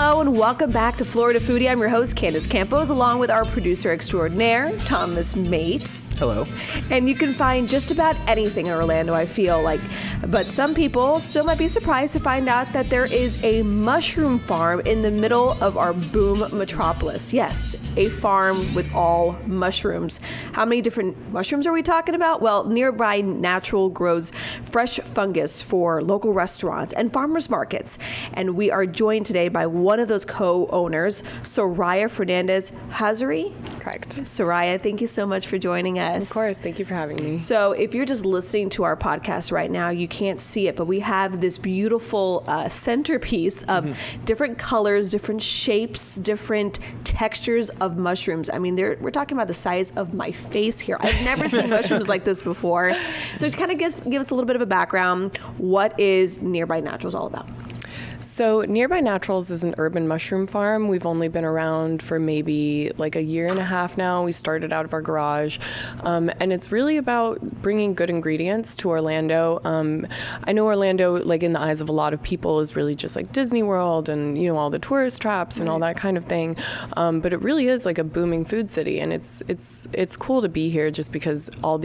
Hello and welcome back to Florida Foodie. I'm your host, Candace Campos, along with our producer extraordinaire, Thomas Mates. Hello. And you can find just about anything in Orlando, I feel like. But some people still might be surprised to find out that there is a mushroom farm in the middle of our boom metropolis. Yes, a farm with all mushrooms. How many different mushrooms are we talking about? Well, Nearby Natural grows fresh fungus for local restaurants and farmers markets. And we are joined today by one of those co-owners, Soraya Fernandez Hazari. Correct. Soraya, thank you so much for joining us. Of course. Thank you for having me. So if you're just listening to our podcast right now, you can't see it, but we have this beautiful centerpiece of different colors, different shapes, different textures of mushrooms. I mean, we're talking about the size of my face here. I've never seen mushrooms like this before. So it kind of give us a little bit of a background. What is Nearby Naturals all about? So Nearby Naturals is an urban mushroom farm. We've only been around for maybe like a year and a half now. We started out of our garage. And it's really about bringing good ingredients to Orlando. I know Orlando, like in the eyes of a lot of people, is really just like Disney World and, you know, all the tourist traps and all that kind of thing. But it really is like a booming food city. And it's cool to be here just because all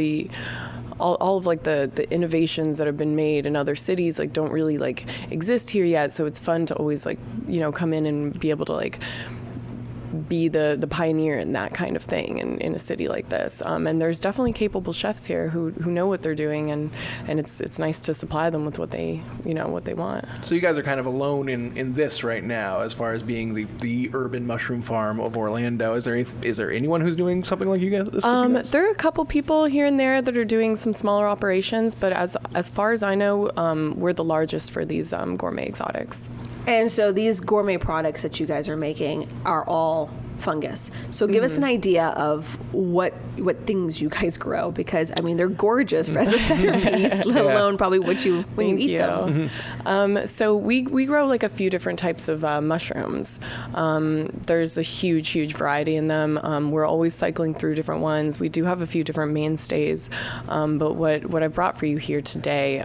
of like the innovations that have been made in other cities like don't really like exist here yet. So it's fun to always like, you know, come in and be able to like be the pioneer in that kind of thing in a city like this. And there's definitely capable chefs here who know what they're doing, and it's nice to supply them with what they want. So you guys are kind of alone in this right now as far as being the urban mushroom farm of Orlando. Is there anyone who's doing something like you guys? There are a couple people here and there that are doing some smaller operations, but as far as I know, we're the largest for these gourmet exotics. And so these gourmet products that you guys are making are all fungus. So give us an idea of what things you guys grow, because I mean they're gorgeous as a centerpiece, let alone probably when you eat them. So we grow like a few different types of mushrooms. There's a huge variety in them. We're always cycling through different ones. We do have a few different mainstays, but what I brought for you here today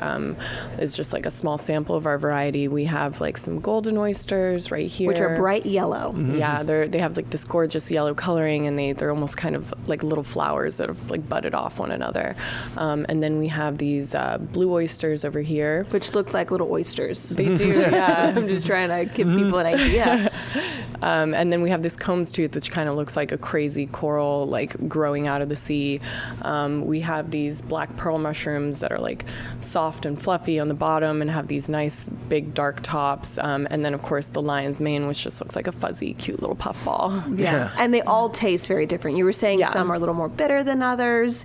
is just like a small sample of our variety. We have like some golden oysters right here, which are bright yellow. Yeah, they have like this gorgeous yellow coloring, and they're almost kind of like little flowers that have like budded off one another. And then we have these blue oysters over here, which look like little oysters. They do. Yeah. I'm just trying to give people an idea. And then we have this Combs tooth, which kind of looks like a crazy coral like growing out of the sea. We have these black pearl mushrooms that are like soft and fluffy on the bottom and have these nice big dark tops. And then of course the lion's mane, which just looks like a fuzzy cute little puffball. Yeah. And they all taste very different. You were saying some are a little more bitter than others.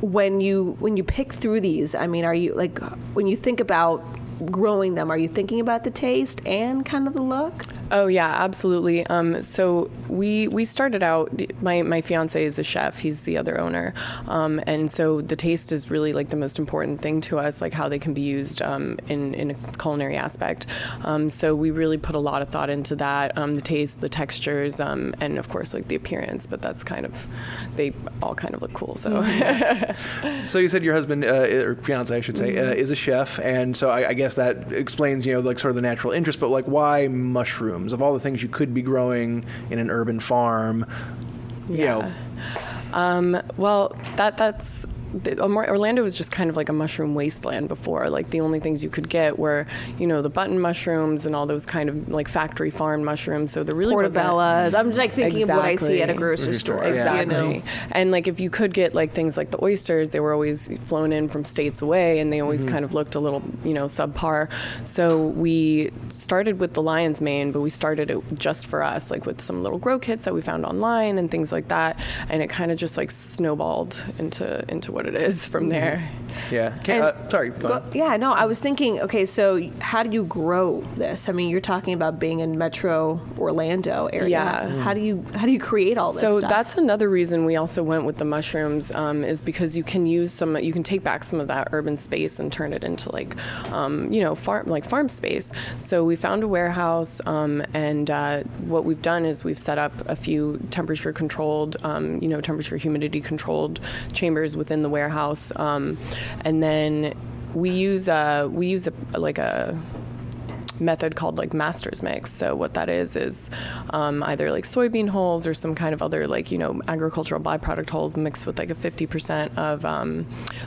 When you pick through these, I mean, are you like, when you think about growing them, are you thinking about the taste and kind of the look? Oh yeah, absolutely. So we started out, my fiance is a chef, he's the other owner. And so the taste is really like the most important thing to us, like how they can be used in a culinary aspect. So we really put a lot of thought into that, the taste, the textures, and of course like the appearance, but that's kind of, they all kind of look cool. So So you said your husband, or fiance I should say, is a chef, and so I guess that explains, you know, like sort of the natural interest, but like why mushrooms? Of all the things you could be growing in an urban farm, you know. Well, that's Orlando was just kind of like a mushroom wasteland before. Like the only things you could get were, you know, the button mushrooms and all those kind of like factory farm mushrooms. So there really portobellas. I'm just like thinking of what I see at a grocery store. Exactly. You know? And like if you could get like things like the oysters, they were always flown in from states away, and they always kind of looked a little, you know, subpar. So we started with the lion's mane, but we started it just for us, like with some little grow kits that we found online and things like that. And it kind of just like snowballed into what it is from there. Yeah. Sorry. Go on. Yeah, no, I was thinking, okay, so how do you grow this? I mean, you're talking about being in Metro Orlando area. Yeah. How do you create all this stuff? So that's another reason we also went with the mushrooms, is because you can take back some of that urban space and turn it into like, you know, farm space. So we found a warehouse, and what we've done is we've set up a few temperature controlled, temperature humidity controlled chambers within the warehouse, and then we use a method called like master's mix. So what that is either like soybean hulls or some kind of other like, agricultural byproduct hulls mixed with like a 50% of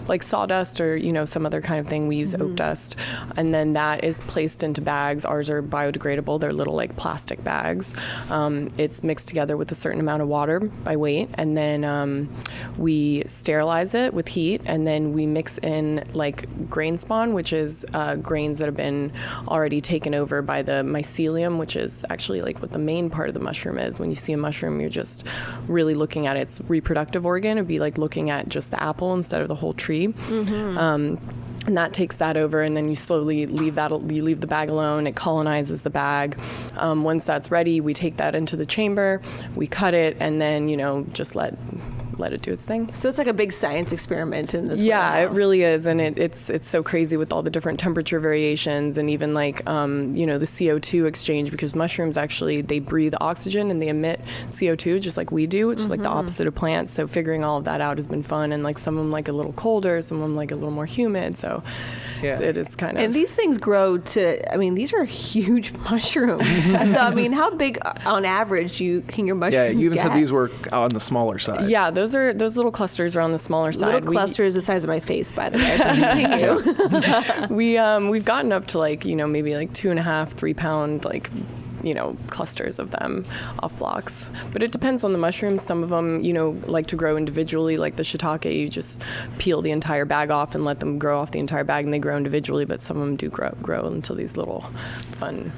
like sawdust or, some other kind of thing. We use oak dust. And then that is placed into bags. Ours are biodegradable. They're little like plastic bags. It's mixed together with a certain amount of water by weight. And then we sterilize it with heat. And then we mix in like grain spawn, which is grains that have been already taken over by the mycelium, which is actually like what the main part of the mushroom is. When you see a mushroom, you're just really looking at its reproductive organ. It'd be like looking at just the apple instead of the whole tree. And that takes that over, and then you slowly leave the bag alone. It colonizes the bag. Once that's ready, we take that into the chamber, we cut it, and then, just let it do its thing. So it's like a big science experiment in this Yeah, warehouse. it really is. And it's so crazy with all the different temperature variations and even like, the CO2 exchange, because mushrooms actually, they breathe oxygen and they emit CO2 just like we do, which is like the opposite of plants. So figuring all of that out has been fun. And like some of them like a little colder, some of them like a little more humid. So it is kind of. And these things grow to, these are huge mushrooms. So, how big on average can your mushrooms Yeah, you even get? said these were on the smaller side. Yeah, those little clusters are on the smaller side. Little clusters the size of my face, by the way. Continue. We've gotten up to like, maybe like 2.5, 3 pound, like, clusters of them off blocks. But it depends on the mushrooms. Some of them, like to grow individually, like the shiitake, you just peel the entire bag off and let them grow off the entire bag and they grow individually, but some of them do grow into these little fun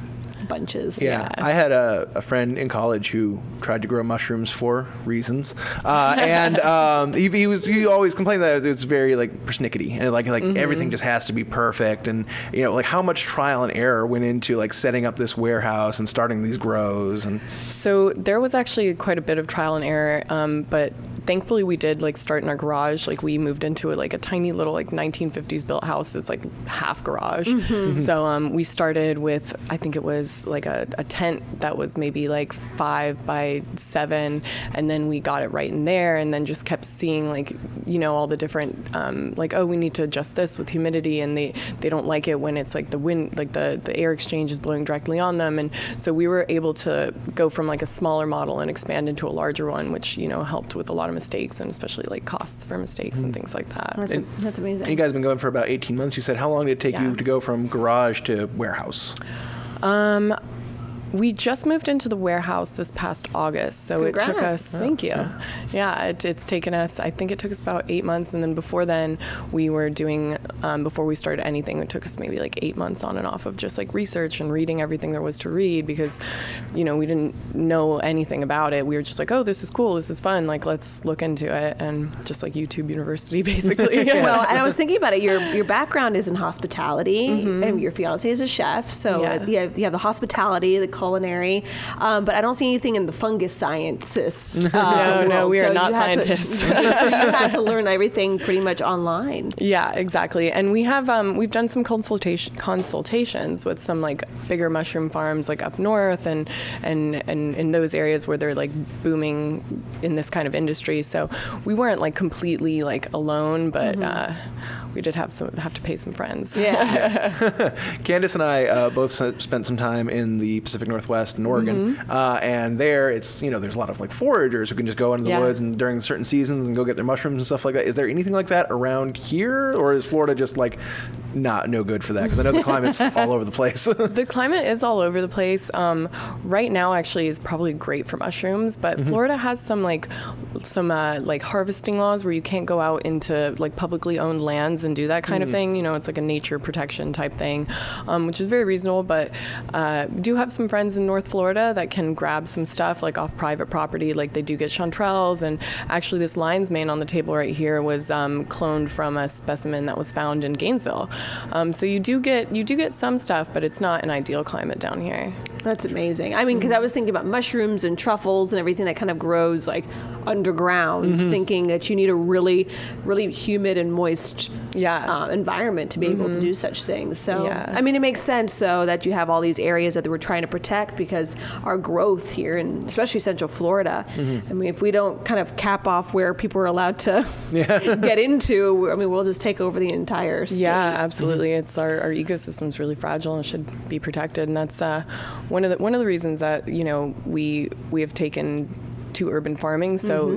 bunches. Yeah. I had a friend in college who tried to grow mushrooms for reasons, and he always complained that it's very like persnickety and like everything just has to be perfect, and like how much trial and error went into like setting up this warehouse and starting these grows. And so there was actually quite a bit of trial and error, but thankfully we did like start in our garage. Like we moved into a tiny little like 1950s built house that's like half garage. So we started with, I think it was like a tent that was maybe like 5 by 7, and then we got it right in there, and then just kept seeing like all the different we need to adjust this with humidity, and they don't like it when it's like the wind, like the air exchange is blowing directly on them. And so we were able to go from like a smaller model and expand into a larger one, which helped with a lot of mistakes, and especially like costs for mistakes and things like that. That's amazing. You guys have been going for about 18 months. You said, how long did it take you to go from garage to warehouse? We just moved into the warehouse this past August, so Congrats. It took us. Thank you. Yeah, it's taken us. I think it took us about 8 months, and then before then, we were doing. Before we started anything, it took us maybe like 8 months on and off of just like research and reading everything there was to read, because, we didn't know anything about it. We were just like, oh, this is cool, this is fun. Like, let's look into it, and just like YouTube University, basically. Well, and I was thinking about it. Your background is in hospitality, and your fiance is a chef, so you have the hospitality, the culinary, but I don't see anything in the fungus scientist. No, we are so not scientists. You had to learn everything pretty much online. Yeah, exactly. And we have we've done some consultations with some like bigger mushroom farms like up north and in those areas where they're like booming in this kind of industry. So we weren't like completely like alone, but we did have to pay some friends. Yeah. Candace and I both spent some time in the Pacific Northwest in Oregon, and there it's there's a lot of like foragers who can just go into the woods and during certain seasons and go get their mushrooms and stuff like that. Is there anything like that around here, or is Florida just like no good for that? Because I know the climate's all over the place. The climate is all over the place. Right now, actually, is probably great for mushrooms, but Florida has some harvesting laws where you can't go out into like publicly owned lands and do that kind of thing. It's like a nature protection type thing, which is very reasonable. But we do have some friends in North Florida that can grab some stuff like off private property. Like they do get chanterelles, and actually this lion's mane on the table right here was cloned from a specimen that was found in Gainesville. So you do get some stuff, but it's not an ideal climate down here. That's amazing. I mean, because I was thinking about mushrooms and truffles and everything that kind of grows like underground, thinking that you need a really, really humid and moist environment to be able to do such things. So, I mean, it makes sense, though, that you have all these areas that we're trying to protect because our growth here, and especially Central Florida, I mean, if we don't kind of cap off where people are allowed to get into, I mean, we'll just take over the entire state. Yeah, absolutely. It's our ecosystem's really fragile and should be protected, and that's one of the reasons that we have taken to urban farming so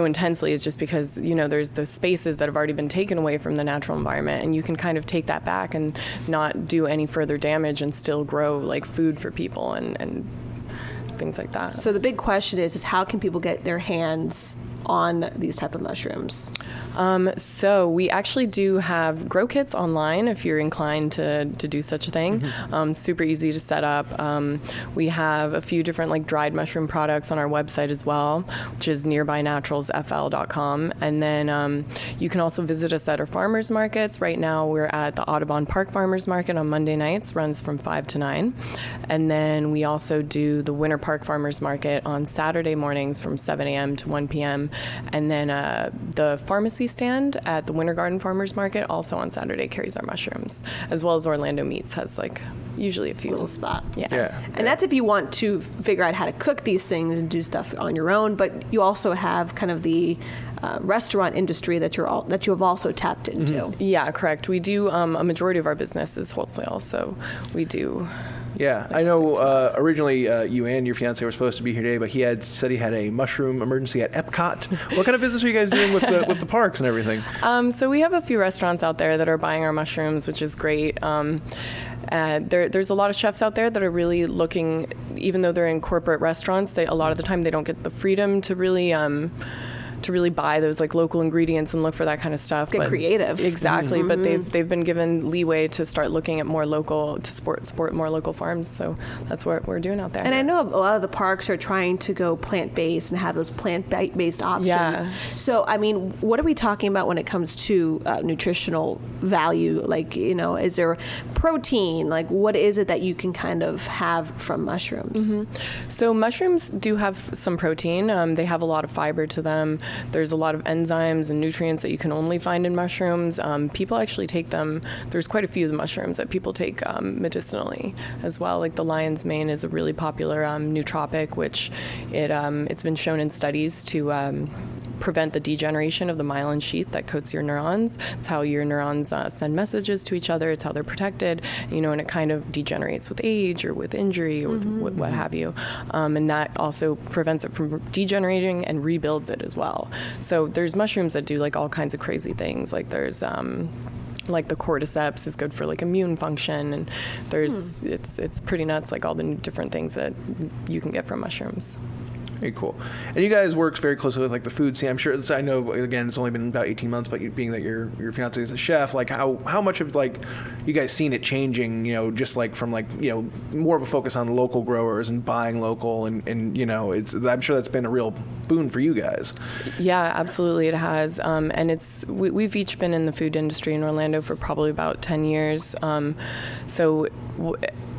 intensely is just because there's the spaces that have already been taken away from the natural environment, and you can kind of take that back and not do any further damage and still grow like food for people and things like that. So the big question is how can people get their hands on these type of mushrooms? So we actually do have grow kits online if you're inclined to do such a thing. Super easy to set up. We have a few different like dried mushroom products on our website as well, which is nearbynaturalsfl.com. And then you can also visit us at our farmers markets. Right now we're at the Audubon Park Farmers Market on Monday nights, runs from 5 to 9. And then we also do the Winter Park Farmers Market on Saturday mornings from 7 a.m. to 1 p.m. And then the pharmacy stand at the Winter Garden Farmers Market also on Saturday carries our mushrooms, as well as Orlando Meats has like usually a few little spot. Yeah. And that's if you want to figure out how to cook these things and do stuff on your own, but you also have kind of the restaurant industry that you have also tapped into. Yeah, correct. We do a majority of our business is wholesale, so we do. Yeah, I know originally you and your fiance were supposed to be here today, but he had said he had a mushroom emergency at Epcot. What kind of business are you guys doing with the parks and everything? So we have a few restaurants out there that are buying our mushrooms, which is great. There's a lot of chefs out there that are really looking, even though they're in corporate restaurants, a lot of the time they don't get the freedom to really buy those like local ingredients and look for that kind of stuff. Get creative. Exactly, but they've been given leeway to start looking at more local, to support more local farms. So that's what we're doing out there. And I know a lot of the parks are trying to go plant-based and have those plant-based options. Yeah. So, I mean, what are we talking about when it comes to nutritional value? Like, is there protein? Like, what is it that you can kind of have from mushrooms? So mushrooms do have some protein. They have a lot of fiber to them. There's a lot of enzymes and nutrients that you can only find in mushrooms. People actually take them. There's quite a few of the mushrooms that people take medicinally as well. Like the lion's mane is a really popular nootropic, which it's been shown in studies to prevent the degeneration of the myelin sheath that coats your neurons. It's how your neurons send messages to each other. It's how they're protected, and it kind of degenerates with age or with injury or with what have you. And that also prevents it from degenerating and rebuilds it as well. So there's mushrooms that do like all kinds of crazy things. Like there's like the cordyceps is good for like immune function, and there's it's pretty nuts, like all the different things that you can get from mushrooms. Very cool. And you guys work very closely with like the food scene. I'm sure. I know again, it's only been about 18 months, but being that your fiance is a chef, like how much of like you guys seen it changing? Just like from like more of a focus on local growers and buying local, and I'm sure that's been a real boon for you guys. Yeah, absolutely, it has. And we've each been in the food industry in Orlando for probably about 10 years.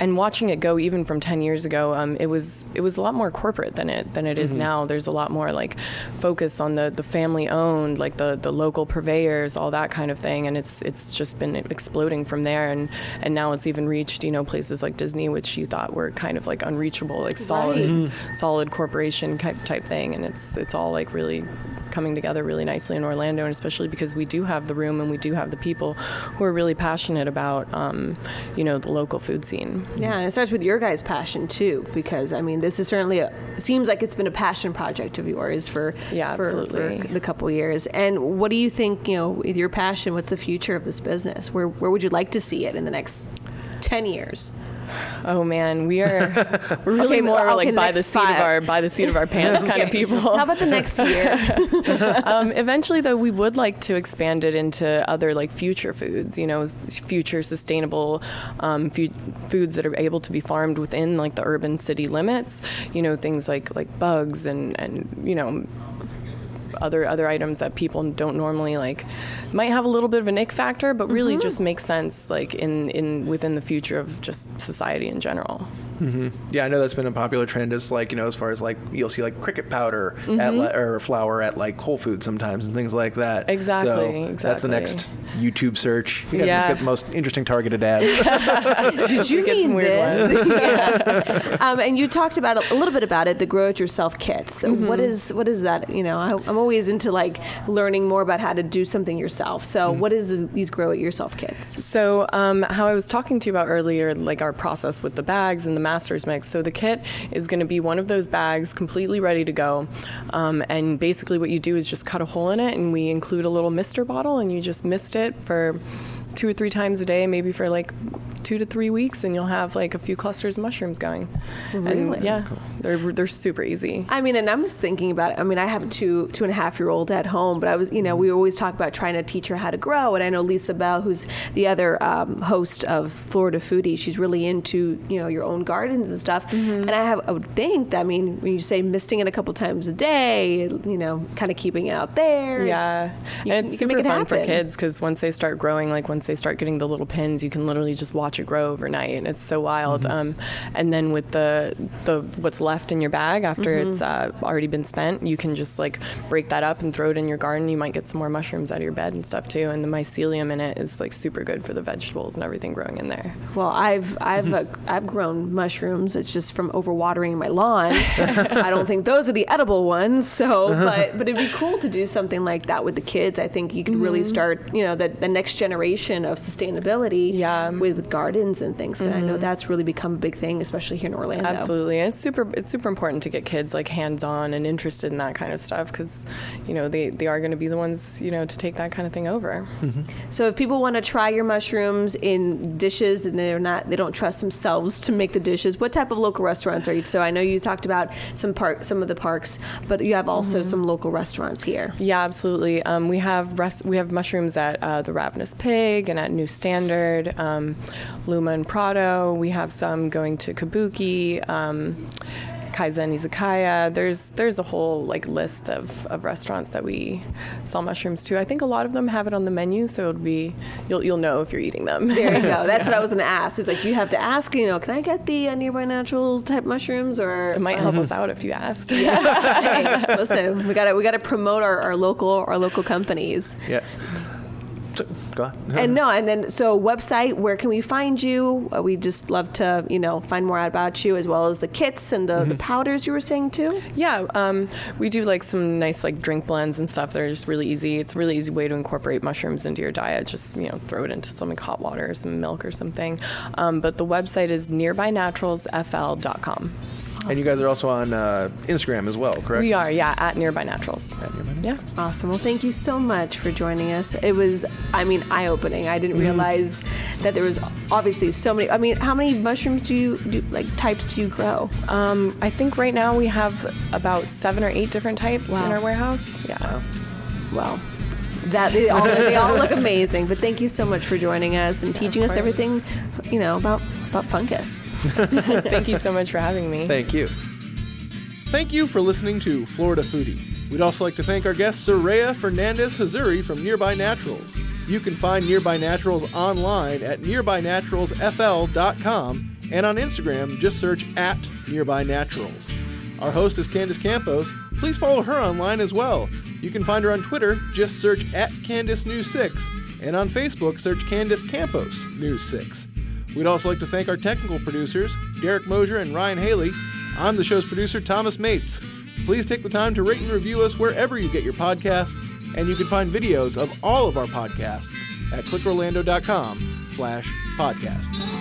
And watching it go even from 10 years ago, it was a lot more corporate than it is now. There's a lot more like focus on the family owned, like the local purveyors, all that kind of thing, and it's just been exploding from there, and now it's even reached places like Disney, which you thought were kind of like unreachable, like solid corporation type thing, and it's all like really coming together really nicely in Orlando, and especially because we do have the room and we do have the people who are really passionate about the local food scene. Yeah, and it starts with your guys' passion too, because I mean, this is certainly seems like it's been a passion project of yours for the couple years. And what do you think, with your passion, what's the future of this business? Where would you like to see it in the next 10 years? Oh man, we're really by the seat of our pants kind of people. How about the next year? Eventually, though, we would like to expand it into other like future foods. Future sustainable foods that are able to be farmed within like the urban city limits. Things like bugs and other items that people don't normally like, might have a little bit of an ick factor, but really just makes sense like in within the future of just society in general. Yeah, I know that's been a popular trend. Is like, as far as like you'll see like cricket powder or flour at like Whole Foods sometimes and things like that. Exactly. That's the next YouTube search. You Yeah. just get the most interesting targeted ads. Did you Get some mean weird this? Yeah. And you talked about a little bit about it, the Grow It Yourself kits. So what is that? I'm always into like learning more about how to do something yourself. So what is these Grow It Yourself kits? So how I was talking to you about earlier, like our process with the bags and the master's mix. So the kit is going to be one of those bags completely ready to go. And basically what you do is just cut a hole in it, and we include a little mister bottle, and you just mist it for 2 or 3 times a day, maybe for like 2 to 3 weeks, and you'll have like a few clusters of mushrooms going. Really? And yeah, they're super easy. I mean, and I'm just thinking about it. I mean, I have a 2.5-year-old at home, but I was, we always talk about trying to teach her how to grow. And I know Lisa Bell, who's the other host of Florida Foodie, she's really into, your own gardens and stuff. And I would think that, I mean, when you say misting it a couple times a day, kind of keeping it out there. Yeah, you and it's can super make it fun for happen. kids because once they start growing, like once they start getting the little pins, you can literally just watch it grow overnight, and it's so wild. And then with the what's left in your bag after it's already been spent, you can just like break that up and throw it in your garden. You might get some more mushrooms out of your bed and stuff too. And the mycelium in it is like super good for the vegetables and everything growing in there. Well, I've grown mushrooms. It's just from overwatering my lawn. I don't think those are the edible ones. So, but it'd be cool to do something like that with the kids. I think you could really start, the next generation of sustainability with gardens and things. And I know that's really become a big thing, especially here in Orlando. Absolutely. And it's super important to get kids like hands-on and interested in that kind of stuff because, they are going to be the ones, to take that kind of thing over. So if people want to try your mushrooms in dishes and they don't trust themselves to make the dishes, what type of local restaurants are you? So I know you talked about some of the parks, but you have also some local restaurants here. Yeah, absolutely. We have mushrooms at the Ravenous Pig and at New Standard, Luma and Prado. We have some going to Kabuki, Kaizen Izakaya. There's a whole like list of restaurants that we sell mushrooms to. I think a lot of them have it on the menu, so it'll be you'll know if you're eating them. There you go. That's what I was going to ask. It's like, do you have to ask? Can I get the Nearby Naturals type mushrooms? Or It might help us out if you asked. Hey, listen, we got to promote our local companies. Yes. So, go on. And then website, where can we find you? We just love to, find more out about you, as well as the kits and the powders you were saying too. Yeah, we do like some nice like drink blends and stuff that are just really easy. It's a really easy way to incorporate mushrooms into your diet. Just, throw it into some like hot water, some milk or something. But the website is nearbynaturalsfl.com. And you guys are also on Instagram as well, correct? We are, yeah, at Nearby Naturals. Yeah. Awesome. Well, thank you so much for joining us. It was, eye-opening. I didn't realize that there was obviously so many. How many mushrooms types do you grow? I think right now we have about 7 or 8 different types in our warehouse. Yeah. Well, they all look amazing. But thank you so much for joining us and teaching us everything, about fungus. Thank you so much for having me. Thank you. Thank you for listening to Florida Foodie. We'd also like to thank our guest, Soraya Fernandez-Hazuri from Nearby Naturals. You can find Nearby Naturals online at nearbynaturalsfl.com, and on Instagram, just search @nearbynaturals. Our host is Candace Campos. Please follow her online as well. You can find her on Twitter, just search @CandaceNews6, and on Facebook, search Candace Campos News 6. We'd also like to thank our technical producers, Derek Mosier and Ryan Haley. I'm the show's producer, Thomas Mates. Please take the time to rate and review us wherever you get your podcasts, and you can find videos of all of our podcasts at clickorlando.com/podcast.